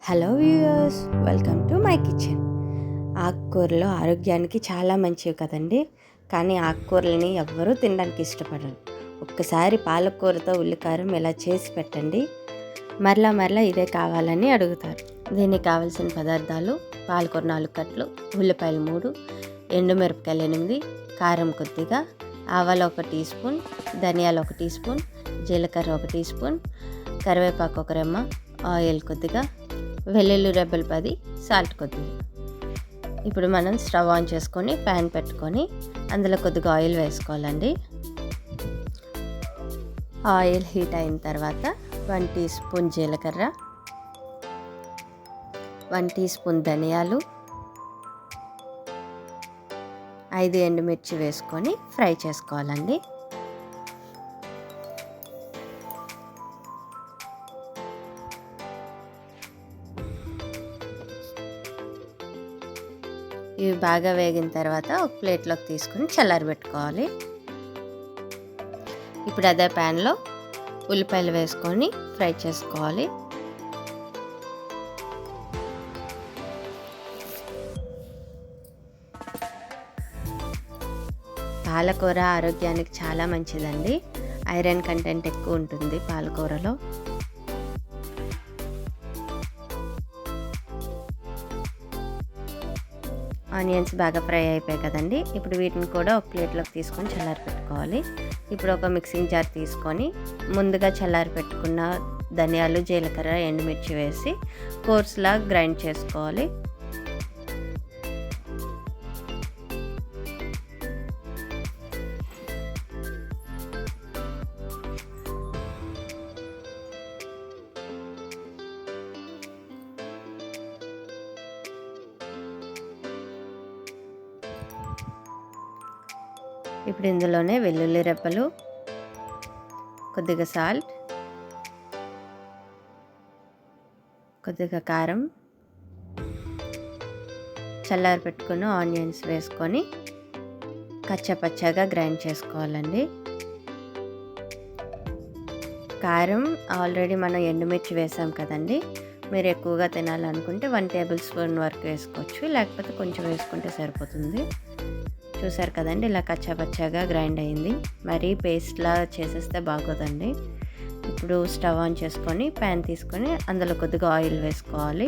Hello viewers, welcome to my kitchen. ఆకుకూరలు ఆరోగ్యానికి చాలా మంచివి కదండి. కానీ ఆకుకూరలని ఎవ్వరూ తినడానికి ఇష్టపడరు. ఒక్కసారి పాలకూరతో ఉల్లికారం ఇలా చేసి పెట్టండి, మరలా ఇదే కావాలని అడుగుతారు. దీనికి కావాల్సిన పదార్థాలు: పాలకూర 4 కట్టలు, ఉల్లిపాయలు 3, ఎండుమిరపకాయలు 8, కారం కొద్దిగా, ఆవాలు 1 టీ స్పూన్, ధనియాలు 1 టీ స్పూన్, జీలకర్ర 1 టీ స్పూన్, కరివేపాకు 1 రెమ్మ, ఆయిల్ కొద్దిగా, వెల్లుల్లి రెబ్బలు 10, సాల్ట్ కొద్దిగా. ఇప్పుడు మనం స్టవ్ ఆన్ చేసుకొని ప్యాన్ పెట్టుకొని అందులో కొద్దిగా ఆయిల్ వేసుకోవాలండి. ఆయిల్ హీట్ అయిన తర్వాత 1 టీ స్పూన్ జీలకర్ర, 1 టీ స్పూన్ ధనియాలు, 5 ఎండుమిర్చి వేసుకొని ఫ్రై చేసుకోవాలండి. ఇవి బాగా వేగిన తర్వాత ఒక ప్లేట్లోకి తీసుకుని చల్లారబెట్టుకోవాలి. ఇప్పుడు అదే ప్యాన్లో ఉల్లిపాయలు వేసుకొని ఫ్రై చేసుకోవాలి. పాలకూర ఆరోగ్యానికి చాలా మంచిదండి. ఐరన్ కంటెంట్ ఎక్కువ ఉంటుంది పాలకూరలో. ఆనియన్స్ బాగా ఫ్రై అయిపోయాయి కదండి. ఇప్పుడు వీటిని కూడా ఒక ప్లేట్లోకి తీసుకొని చల్లారి పెట్టుకోవాలి. ఇప్పుడు ఒక మిక్సింగ్ జార్ తీసుకొని ముందుగా చల్లారి పెట్టుకున్న ధనియాలు, జీలకర్ర, ఎండుమిర్చి వేసి కోర్స్లా గ్రైండ్ చేసుకోవాలి. ఇప్పుడు ఇందులోనే వెల్లుల్లి రెబ్బలు, కొద్దిగా సాల్ట్, కొద్దిగా కారం, చల్లారి పెట్టుకున్న ఆనియన్స్ వేసుకొని కచ్చాపచ్చాగా గ్రైండ్ చేసుకోవాలండి. కారం ఆల్రెడీ మనం ఎండుమిర్చి వేసాం కదండి. మీరు ఎక్కువగా తినాలనుకుంటే 1 టేబుల్ స్పూన్ వరకు వేసుకోవచ్చు, లేకపోతే కొంచెం వేసుకుంటే సరిపోతుంది. చూసారు కదండి, ఇలా కచ్చాపచ్చాగా గ్రైండ్ అయింది. మరీ పేస్ట్లా చేసేస్తే బాగోదండి. ఇప్పుడు స్టవ్ ఆన్ చేసుకొని ప్యాన్ తీసుకొని అందులో కొద్దిగా ఆయిల్ వేసుకోవాలి.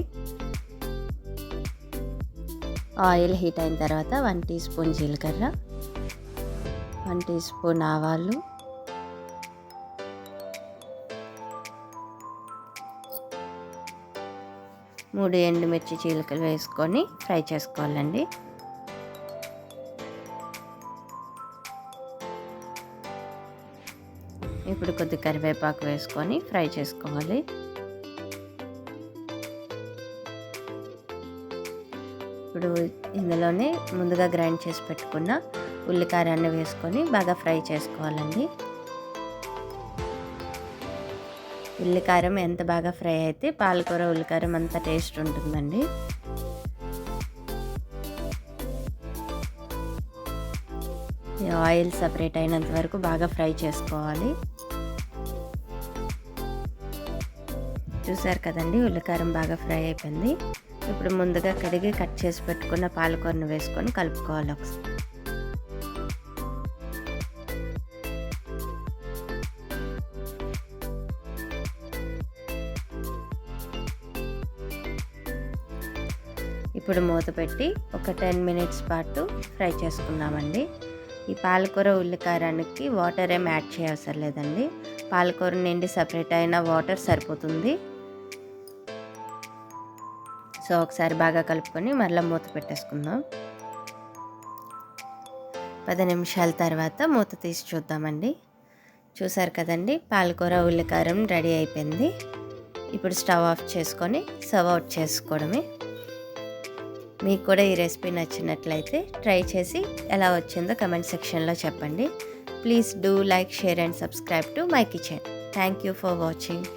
ఆయిల్ హీట్ అయిన తర్వాత 1 టీ స్పూన్ జీలకర్ర, 1 టీ స్పూన్ ఆవాలు, మూడు ఎండుమిర్చి చీలికలు వేసుకొని ఫ్రై చేసుకోవాలండి. ఇప్పుడు కొద్ది కరివేపాకు వేసుకొని ఫ్రై చేసుకోవాలి. ఇప్పుడు ఇందులోనే ముందుగా గ్రైండ్ చేసి పెట్టుకున్న ఉల్లికారాన్ని వేసుకొని బాగా ఫ్రై చేసుకోవాలండి. ఉల్లికారం ఎంత బాగా ఫ్రై అయితే పాలకూర ఉల్లికారం అంత టేస్ట్ ఉంటుందండి. ఆయిల్ సపరేట్ అయినంత వరకు బాగా ఫ్రై చేసుకోవాలి. చూసారు కదండి, ఉల్లికారం బాగా ఫ్రై అయిపోయింది. ఇప్పుడు ముందుగా కడిగి కట్ చేసి పెట్టుకున్న పాలకూరను వేసుకొని కలుపుకోవాలి ఒకసారి. ఇప్పుడు మూత పెట్టి ఒక 10 మినిట్స్ పాటు ఫ్రై చేసుకున్నామండి. ఈ పాలకూర ఉల్లికారానికి వాటర్ ఏం యాడ్ చేయవసరం లేదండి. పాలకూర నుండి సపరేట్ అయిన వాటర్ సరిపోతుంది. సో ఒకసారి బాగా కలుపుకొని మరలా మూత పెట్టేసుకుందాం. 10 నిమిషాల తర్వాత మూత తీసి చూద్దామండి. చూసారు కదండి, పాలకూర ఉల్లికారం రెడీ అయిపోయింది. ఇప్పుడు స్టవ్ ఆఫ్ చేసుకొని సర్వ్ అవుట్ చేసుకోవడమే. మీకు కూడా ఈ రెసిపీ నచ్చినట్లయితే ట్రై చేసి ఎలా వచ్చిందో కమెంట్ సెక్షన్లో చెప్పండి. Please do like, share and subscribe to my kitchen. Thank you for watching.